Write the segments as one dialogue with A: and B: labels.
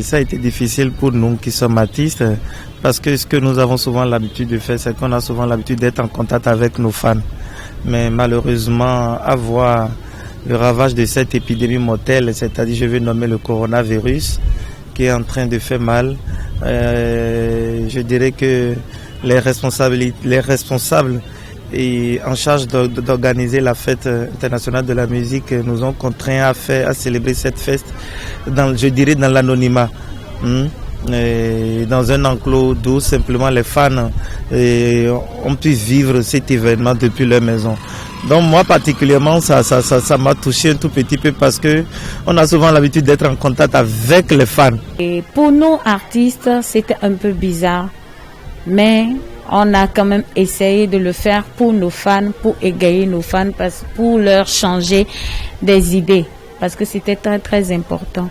A: Ça a été difficile pour nous qui sommes artistes parce que ce que nous avons souvent l'habitude de faire, c'est qu'on a souvent l'habitude d'être en contact avec nos fans. Mais malheureusement, avoir le ravage de cette épidémie mortelle, c'est-à-dire je vais nommer le coronavirus, qui est en train de faire mal, je dirais que les responsables et en charge d'organiser la fête internationale de la musique nous ont contraints à célébrer cette fête dans l'anonymat. Dans un enclos d'où simplement les fans ont pu vivre cet événement depuis leur maison. Donc moi particulièrement ça m'a touché un tout petit peu parce que on a souvent l'habitude d'être en contact avec les fans.
B: Et pour nous artistes, c'était un peu bizarre, mais on a quand même essayé de le faire pour nos fans, pour égayer nos fans, pour leur changer des idées, parce que c'était très très important.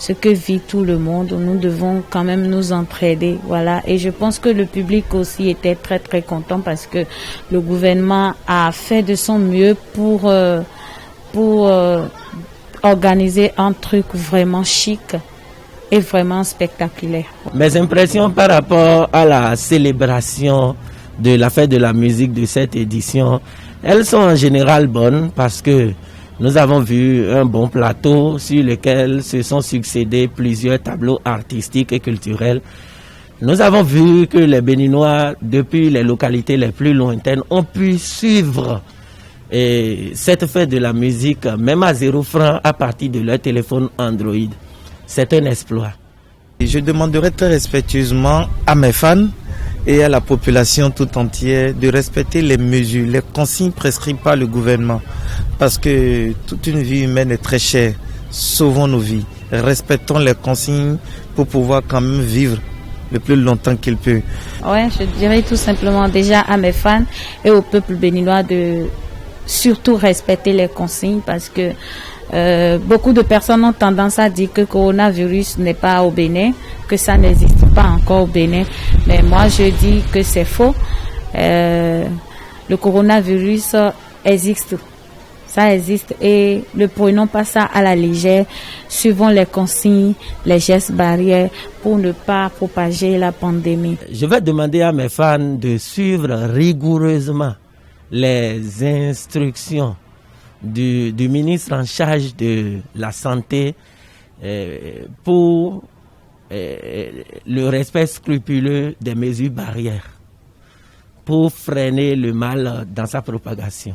B: Ce que vit tout le monde, nous devons quand même nous entraider, voilà. Et je pense que le public aussi était très très content parce que le gouvernement a fait de son mieux pour organiser un truc vraiment chic et vraiment spectaculaire.
C: Mes impressions par rapport à la célébration de la fête de la musique de cette édition, elles sont en général bonnes parce que nous avons vu un bon plateau sur lequel se sont succédés plusieurs tableaux artistiques et culturels. Nous avons vu que les Béninois, depuis les localités les plus lointaines, ont pu suivre cette fête de la musique, même à 0 francs, à partir de leur téléphone Android. C'est un exploit.
A: Je demanderai très respectueusement à mes fans et à la population tout entière de respecter les mesures, les consignes prescrites par le gouvernement. Parce que toute une vie humaine est très chère. Sauvons nos vies. Respectons les consignes pour pouvoir quand même vivre le plus longtemps qu'il peut.
B: Ouais, je dirais tout simplement déjà à mes fans et au peuple béninois de surtout respecter les consignes parce que beaucoup de personnes ont tendance à dire que le coronavirus n'est pas au Bénin, que ça n'existe pas encore au Bénin. Mais moi, je dis que c'est faux. Le coronavirus existe. Ça existe et ne prenons pas ça à la légère. Suivons les consignes, les gestes barrières pour ne pas propager la pandémie.
C: Je vais demander à mes fans de suivre rigoureusement les instructions du ministre en charge de la santé pour le respect scrupuleux des mesures barrières pour freiner le mal dans sa propagation.